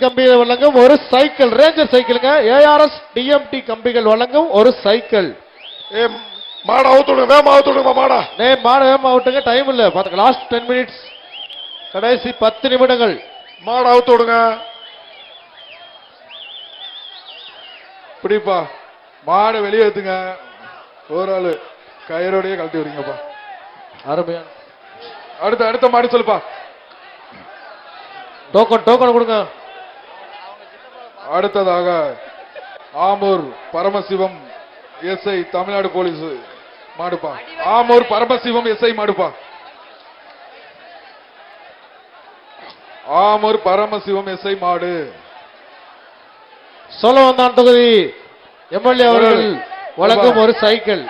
கம்பிகள் வழங்கும் ஒரு சைக்கிள், ரேஞ்சர் சைக்கிளுங்க. ஏஆர்எஸ் டிஎம்டி கம்பிகள் வழங்கும் ஒரு சைக்கிள். மாட அவுத்துடுங்க, வேமா அவுத்துடுங்க மாடா. மாட வேமா அவுட்டுங்க, டைம் இல்ல, பாத்துங்க. லாஸ்ட் 10 மினிட்ஸ், கடைசி 10 நிமிடங்கள். மாட அவுத்துடுங்க. பிடிப்பா, மாட வெளியே எடுத்துங்க. ஒரு ஆளு கயிறோடையே கழட்டி விடுங்கப்பா. அருமையான. அடுத்த மாடு சொல்லுப்பா. டோக்கன் கொடுங்க. அடுத்ததாக ஆமூர் பரமசிவம் எஸ்ஐ தமிழ்நாடு போலீஸ் மாடுப்பா. ஆமூர் பரமசிவம் எஸ்ஐ மாடுப்பா. ஆமூர் பரமசிவம் எஸ்ஐ மாடு. சோழவந்தான் தொகுதி எம்எல்ஏ அவர்கள் வழங்கும் ஒரு சைக்கிள்.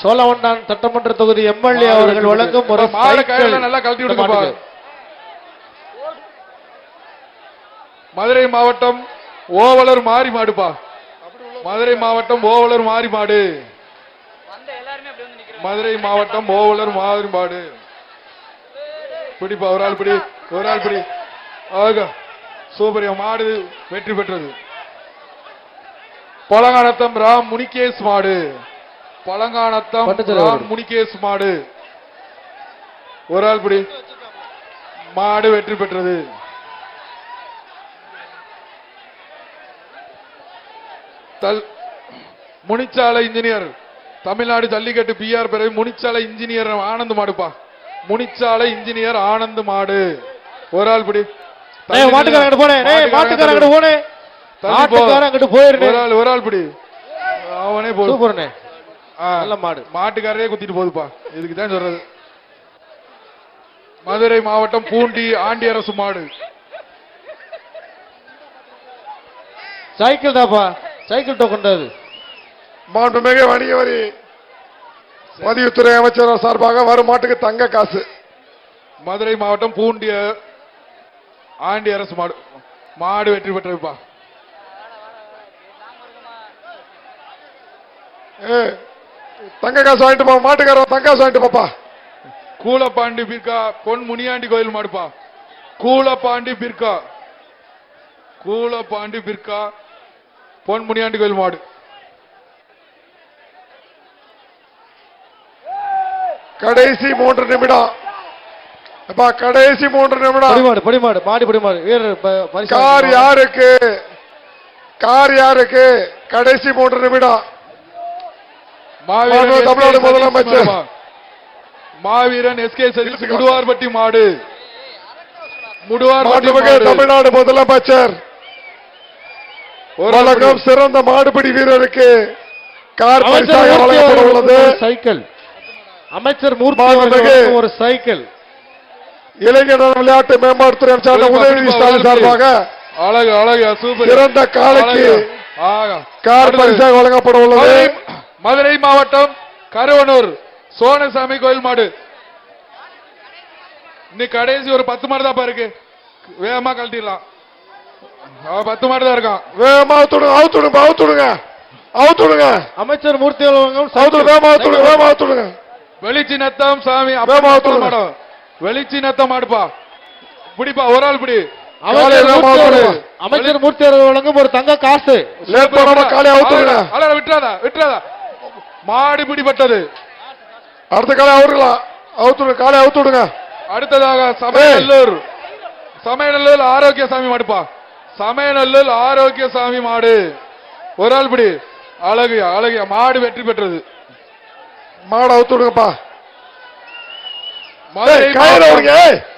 சோழவந்தான் சட்டமன்ற தொகுதி எம்எல்ஏ அவர்கள் வழங்கும் ஒரு சைக்கிள். நல்லா கழட்டி விடுங்கப்பா. மதுரை மாவட்டம் ஓவலர் மாறி மாடுப்பா. மதுரை மாவட்டம் ஓவலர் மாறி மாடு. மதுரை மாவட்டம் ஓவலர் மாறி மாடு. பிடிப்பா, ஒரு ஆள் பிடி, ஒரு ஆள் பிடி. சூப்பரியா மாடு வெற்றி பெற்றது. பழங்கானத்தம் ராம் முனிகேஸ் மாடு. பழங்கானத்தம் ராம் முனிகேஸ் மாடு. ஒரு ஆள் பிடி. மாடு வெற்றி பெற்றது. முனிச்சாலை இன்ஜினியர் தமிழ்நாடு ஜல்லிக்கட்டு பிஆர் பிறகு முனிச்சாலை இன்ஜினியர் ஆனந்த் மாடுப்பா. முனிச்சாலை இன்ஜினியர் ஆனந்த் மாடு. ஒரு ஆள் பிடி. ஒரு ஆள் பிடி. அவனே போது. மாட்டுக்காரரே குத்திட்டு போகுதுப்பா. இதுக்கு தான் சொல்றது. மதுரை மாவட்டம் பூண்டி ஆண்டி அரசு மாடு. சைக்கிள் தாப்பா, சைக்கிள் டோக்கன். மாண்புமிகு வணிக வரி பதிவுத்துறை அமைச்சர் சார்பாக வரும் மாட்டுக்கு தங்க காசு. மதுரை மாவட்டம் பூண்டிய ஆண்டி அரசு மாடு. மாடு வெற்றி பெற்றதுப்பா. தங்க காசு வாங்கிட்டு போ. மாட்டுக்கார தங்க காசு வாங்கிட்டு பாப்பா. கூலப்பாண்டி பிற்கா பொன் முனியாண்டி கோயில் மாடுப்பா. கூலப்பாண்டி பிற்கா, கூலப்பாண்டி பிற்கா பொன் முனியாண்டி கோயில் மாடு. கடைசி 3 நிமிடம். கடைசி 3 நிமிடம். படிமாடு மாடி படிமாடு. கார் யாருக்கு? கார் யாருக்கு? கடைசி 3 நிமிடம். தமிழ்நாடு முதலமைச்சர் மாவீரன் எஸ்கே சதீஷ் முடுவார்பட்டி மாடு. முடுவார்பட்டி தமிழ்நாடு முதலமைச்சர் வழங்கும் சிறந்த மாடுபிடி வீரருக்கு கார் பரிசாக வழங்கப்பட உள்ளது. சைக்கிள். அமைச்சர் மூர்த்தி ஒரு சைக்கிள். இளைஞர் விளையாட்டு மேம்பாட்டுத்துறை அமைச்சர் உதயநிதி ஸ்டாலின் சார்பாக சிறந்த காலைக்கு கார் பரிசாக வழங்கப்பட உள்ளது. மதுரை மாவட்டம் கருவனூர் சோனசாமி கோயில் மாடு. இன்னைக்கு கடைசி ஒரு 10 மாடு தான் இருக்கு. வேகமா கழட்டிடலாம். 10 மாடு தான் இருக்கான். வேகமா அவுத்துடுங்க. அமைச்சர் மூர்த்தி வேகமா வெளிச்சி நத்தம் சாமி மாடம். வெளிச்சி நத்தம் மாடுப்பா. பிடிப்பா, ஒரு ஆள் பிடி. அமைச்சர் மூர்த்தி அவர்கள் வழங்கும் ஒரு தங்க காசு. விட்டுறாதா. மாடு பிடிப்பட்டது. அடுத்த காலை அவுத்துடுங்க. காலை அவுத்துடுங்க. அடுத்ததாக சமயநல்லூர் ஆரோக்கியசாமி மாடுப்பா. சமயநல்லூர் ஆரோக்கியசாமி மாடு. ஒரு ஆள் பிடி. அழகியா மாடு வெற்றி பெற்றது. மாடு அவுத்துடுங்கப்பா.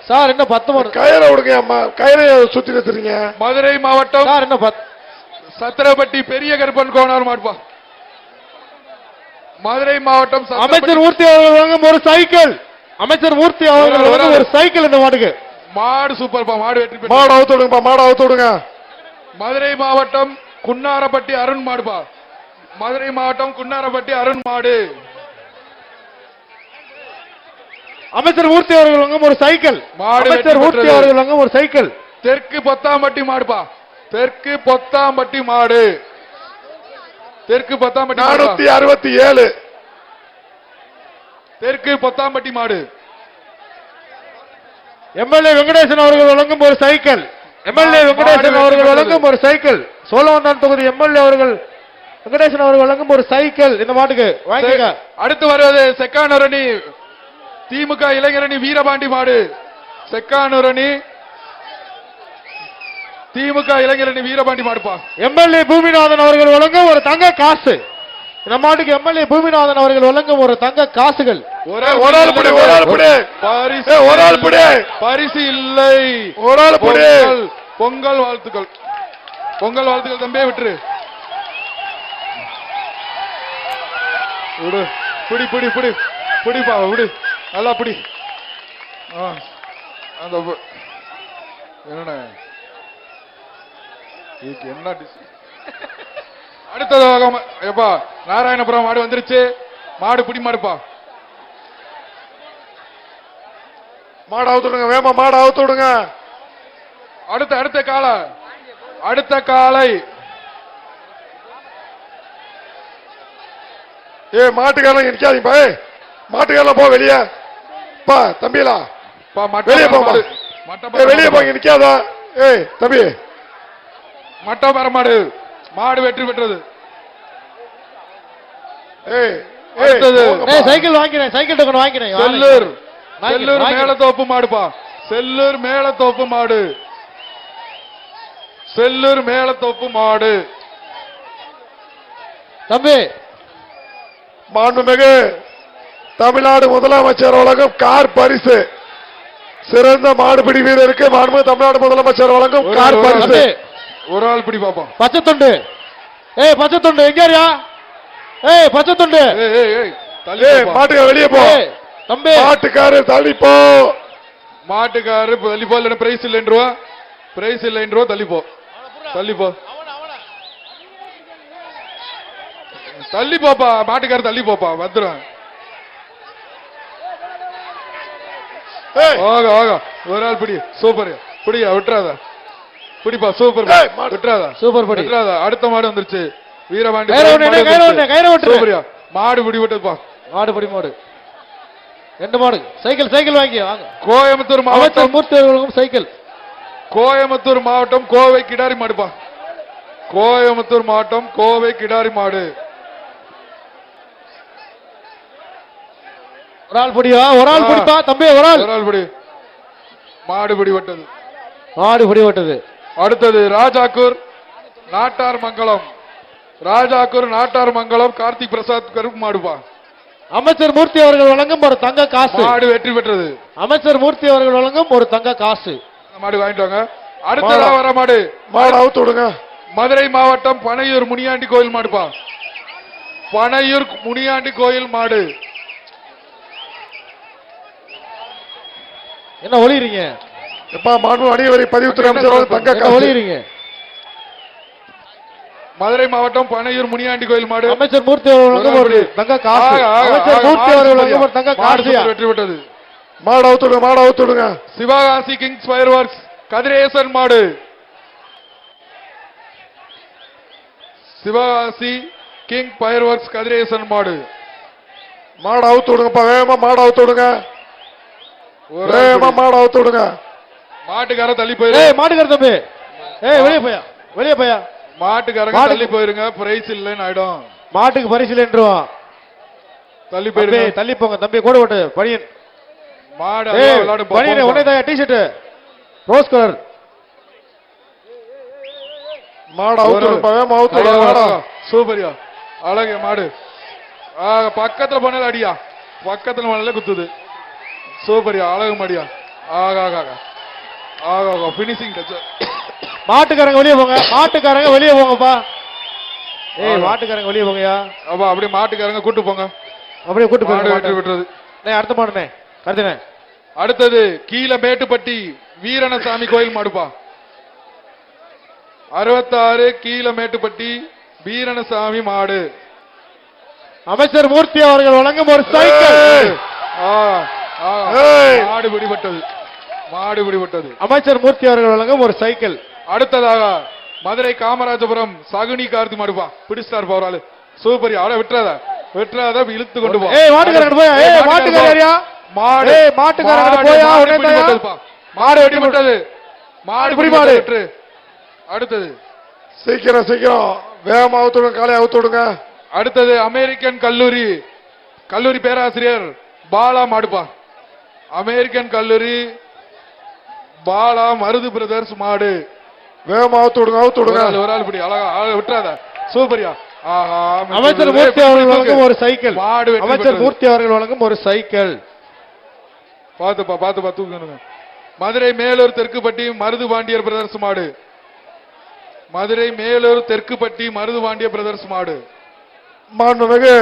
சார் என்ன 10 மாடு கயிறை விடுங்க. கயிறை சுத்தி நிறுத்துறீங்க. மதுரை மாவட்டம் என்ன சத்திரப்பட்டி பெரிய கருப்பன் கோனார் மாடுப்பா. மதுரை மாவட்டம் அமைச்சர் மூர்த்தி அவர்கள் வழங்கும் ஒரு சைக்கிள். அமைச்சர் மூர்த்தி அவர்கள் வழங்கும் ஒரு சைக்கிள் இந்த மாடுக்கு. மாடு சூப்பர்ப்பா. மாடு வெற்றி பெற்றது. மாடு அவுத்துடுங்க. மதுரை மாவட்டம் குன்னாரப்பட்டி அருண் மாடுப்பா. மதுரை மாவட்டம் குன்னாரப்பட்டி அருண் மாடு. அமைச்சர் மூர்த்தி அவர்கள் வழங்கும் ஒரு சைக்கிள். அமைச்சர் மூர்த்தி அவர்கள் வழங்கும் ஒரு சைக்கிள். தெற்கு பொத்தாம்பட்டி மாடுப்பா. தெற்கு பொத்தாம்பட்டி மாடு. தெற்கு பொத்தாம்பட்டி 467 தெற்கு பொத்தாம்பட்டி மாடு. எம்எல்ஏ வெங்கடேசன் அவர்கள் வழங்கும் ஒரு சைக்கிள். எம்எல்ஏ வெங்கடேசன் அவர்கள் வழங்கும் ஒரு சைக்கிள். சோழவந்தான் தொகுதி எம்எல்ஏ அவர்கள் வெங்கடேசன் அவர்கள் வழங்கும் ஒரு சைக்கிள் இந்த மாட்டுக்கு வாங்கிக்க. அடுத்து வருவது செக்கானூரணி திமுக இளைஞரணி வீரபாண்டி மாடு. செக்கானூரணி திமுக இளைஞரணி வீரபாண்டி மாடுப்பா. எம்எல்ஏ பூமிநாதன் அவர்கள் வழங்கும் ஒரு தங்க காசு இந்த மாட்டுக்கு. எம்எல்ஏ பூமிநாதன் அவர்கள் வழங்கும் ஒரு தங்க காசுகள். பரிசு இல்லை. பொங்கல் வாழ்த்துக்கள். பொங்கல் வாழ்த்துக்கள் தம்பியே விட்டுரு. விடு பிடி பிடி பிடி பிடிப்பா விடு நல்லா பிடி. அந்த என்ன என்ன அடுத்ததாக எப்பா நாராயணபுரம் மாடு வந்துருச்சு. மாடு பிடி மாடுப்பா. மாடு அவுத்து விடுங்க வேமா. மாடு அவுத்து விடுங்க. அடுத்த காலை அடுத்த காலை. மாட்டுக்காரன் நிக்காதீங்க. மாட்டுக்காரன் போ வெளியே பா. தம்பிலா வெளியே போ. வெளியே போங்க நிக்காதா. தம்பி மட்ட வர மாடு. மாடு வெற்றி பெற்றது. சைக்கிள் வாங்கினேன். சைக்கிள் டோக்கன் வாங்கினேன். செல்லூர் செல்லூர் மேலத்தோப்பு மாடுப்பா. செல்லூர் மேலத்தோப்பு மாடு. செல்லூர் மேலத்தோப்பு மாடு. தம்பி மாண்புமிகு தமிழ்நாடு முதலமைச்சர் வழங்கும் கார் பரிசு. சிறந்த மாடுபிடி வீரருக்கு மாண்புமிகு தமிழ்நாடு முதலமைச்சர் வழங்கும் கார் பரிசு. ஒரு ஆள் பிடி பாப்போம். பச்சை தொண்டு. பச்சை தொண்டு எங்கயா? பச்சை தொண்டு. மாட்டுக்கார வெளியே போ. தம்பி மாட்டுக்காரு தள்ளிப்போ. மாட்டுக்காரு தள்ளிப்போ. இல்ல பிரைஸ் இல்லைன்றவா. பிரைஸ் இல்லைன்றவா தள்ளிப்போ. தள்ளிப்போ தள்ளி போப்பா. மாட்டுக்கார தள்ளி போப்பா. வந்துடும். ஒரு ஆள் பிடி. சூப்பர் பிடியா. விட்டுறாத பிடிப்பா. சூப்பர் விட்டுறாதா. சூப்பர் விட்டுறாதா. அடுத்த மாடு வந்துருச்சு. வீரபாண்டி மாடு பிடி விட்டதுப்பா. மாடு பிடி மாடு. ரெண்டு மாடு. சைக்கிள் சைக்கிள் வாங்கி வாங்க. கோயம்புத்தூர் மாவட்டம் மூர்த்தி சைக்கிள். கோயம்புத்தூர் மாவட்டம் கோவை கிடாரி மாடுப்பா. கோயம்புத்தூர் மாவட்டம் கோவை கிடாரி மாடு. ஒரு ஆள் பிடிவா. ஒரு ஆள் பிடிப்பா தம்பி. ஒரு ஆள் பிடி. மாடு பிடி விட்டது. மாடு பிடி விட்டது. அடுத்தது ராஜாக்கூர் நாட்டார் மங்கலம். ராஜாக்கூர் நாட்டார் மங்கலம் கார்த்திக் பிரசாத் கருப்பு மாடுப்பா. அமைச்சர் மூர்த்தி அவர்கள் வழங்கும் ஒரு தங்க காசு. மாடு வெற்றி பெற்றது. அமைச்சர் மூர்த்தி அவர்கள் வழங்கும் ஒரு தங்க காசு. மாடு வாங்கிட்டு வாங்க. அடுத்ததா வர மாடு. மாடு அவுத்து விடுங்க. மதுரை மாவட்டம் பனையூர் முனியாண்டி கோயில் மாடுப்பா. பனையூர் முனியாண்டி கோயில் மாடு. என்ன ஒளிறீங்க? எப்பா மாண்பு அணிவரை பதிவுத்துறை அமைச்சர் தங்க காசு. ஒளிறீங்க. மதுரை மாவட்டம் பனையூர் முனியாண்டி கோயில் மாடு. அமைச்சர் மூர்த்தி அவர்கள் ஒரு தங்க காசு. அமைச்சர் மூர்த்தி அவர்கள் ஒரு தங்க காசு. வெற்றி பெற்றது. மாடு அவுத்து விடுங்க. மாடு அவுத்து விடுங்க. Sivakasi kings fireworks Kathiresan மாடு. Sivakasi king fireworks Kathiresan மாடு. மாடு அவுத்து விடுங்கப்பா. வேகமா மாடு அவுத்து விடுங்க. வேகமா மாடு அவுத்து விடுங்க. மாட்டுக்கார தள்ளி போயிரு. மாட்டுக்கார தம்பி வெளியே போயா. வெளியே போயா. மாட்டுக்காரங்க தள்ளி போயிருங்க. பிரைஸ் இல்லைன்னு ஆயிடும். மாட்டுக்கு பரிசு இல்லைன்றோம். தள்ளி போயிருங்க. தள்ளி போங்க தம்பி. கூட ஓட்டு பனியன். மாடு பனியன் உன்னை டிஷர்ட் ரோஸ் கலர். மாடு அவுத்து. சூப்பரியா அழகு மாடு. பக்கத்துல போனால அடியா. பக்கத்துல போனால குத்துது. சூப்பரியா அழகு மாடியா. Finishing touch. மாட்டுக்காரங்க வெளியே போங்க. மாட்டுக்காரங்க வெளியே போங்கப்பா. மாட்டுக்காரங்க வெளியே போங்கயா. அப்பா அப்படியே மாட்டுக்காரங்க கூட்டு போங்க. அப்படியே கூட்டு போங்க. விட்டுறது. அடுத்த மாடுனே கருதுனே. அடுத்தது கீழே மேட்டுப்பட்டி வீரணசாமி கோயில் மாடுப்பா. 66 கீழே மேட்டுப்பட்டி வீரணசாமி மாடு. அமைச்சர் மூர்த்தி அவர்கள் வழங்கும் ஒரு சைக்கிள். மாடு பிடிபட்டது. மாடு பிடிபட்டது. அமைச்சர் மூர்த்தி அவர்கள் வழங்கும் ஒரு சைக்கிள். அடுத்ததாக மதுரை காமராஜபுரம் சகுனி கார்த்தி மாடுப்பா. பிடிச்சார் போறாள். சூப்பர். அவளை விட்டுறாத விட்டுறாத இழுத்து கொண்டு போ. மாட்டுக்காரன் போயா. மாட்டுக்காரியா. மாடு மாட்டுக்காரன் போயா. மாடு வெட்டிப்பட்டது. மாடு இப்படி பிடி மாடு. விட்டுரு. அடுத்தது சீக்கிரம் சீக்கிரம் வேகமா அவுத்துடுங்க, காலை அவுத்துடுங்க. அடுத்தது அமெரிக்கன் கல்லூரி கல்லூரி பேராசிரியர் பாலா மாடுப்பா. அமெரிக்கன் கல்லூரி பாலா மருது பிரதர்ஸ் மாடு. வேகமா அவுத்துடுங்க, அவுத்துடுங்க. ஒரு ஆள் இப்படி அழகா விட்டுறாத. சூப்பரியா. ஆஹா, அமைச்சர் மூர்த்தி அவர்கள் வழங்கும் ஒரு சைக்கிள். மாடு வெற்றி அமைச்சர் பெற்றது. மூர்த்தி அவர்கள் வழங்கும் ஒரு சைக்கிள். பாத்துப்பா தூக்கணுங்க. மதுரை மேலூர் தெற்குப்பட்டி மருது பாண்டியர் பிரதர்ஸ் மாடு. மதுரை மேலூர் தெற்குப்பட்டி மருது பாண்டிய பிரதர்ஸ் மாடு. மாண்புமிகு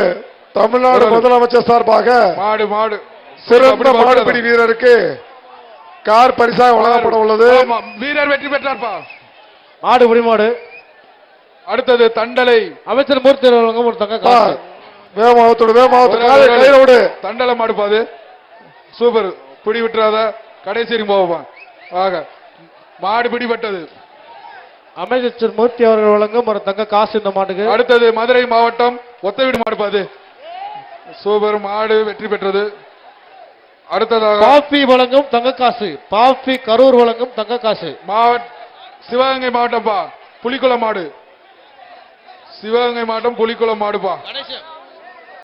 தமிழ்நாடு முதலமைச்சர் சார்பாக மாடு மாடு சிறந்த மாடுபிடி வீரருக்கு கார் பரிசாக வழங்கப்பட உள்ளது. ஆமா, வீரர் வெற்றி பெற்றார்ப்பா. மாடு புடிமாடு. அடுத்தது தண்டலை அமைச்சர் மூர்த்தி அவர்கள் வழங்கும் ஒரு தங்க காசு. வேகமா அவுத்துடு, வேகமா அவுத்து, காலை கையில விடு. தண்டலை மாடு பாது. சூப்பர், பிடி விட்டுறாத, கடைசி போவா. ஆக மாடு பிடிபட்டது. அமைச்சர் மூர்த்தி அவர்கள் வழங்கும் ஒரு தங்க காசு இந்த மாட்டுக்கு. அடுத்தது மதுரை மாவட்டம் ஒத்தவீடு மாடு பாது. சூப்பர், மாடு வெற்றி பெற்றது. அடுத்ததாக பாப்பி வழங்கும் தங்க காசு. பாப்பி கரூர் வழங்கும் தங்க காசு. சிவகங்கை மாவட்டம்ப்பா புலிக்குளம் மாடு. சிவகங்கை மாவட்டம் புலிக்குளம் மாடுப்பா. கணேசன்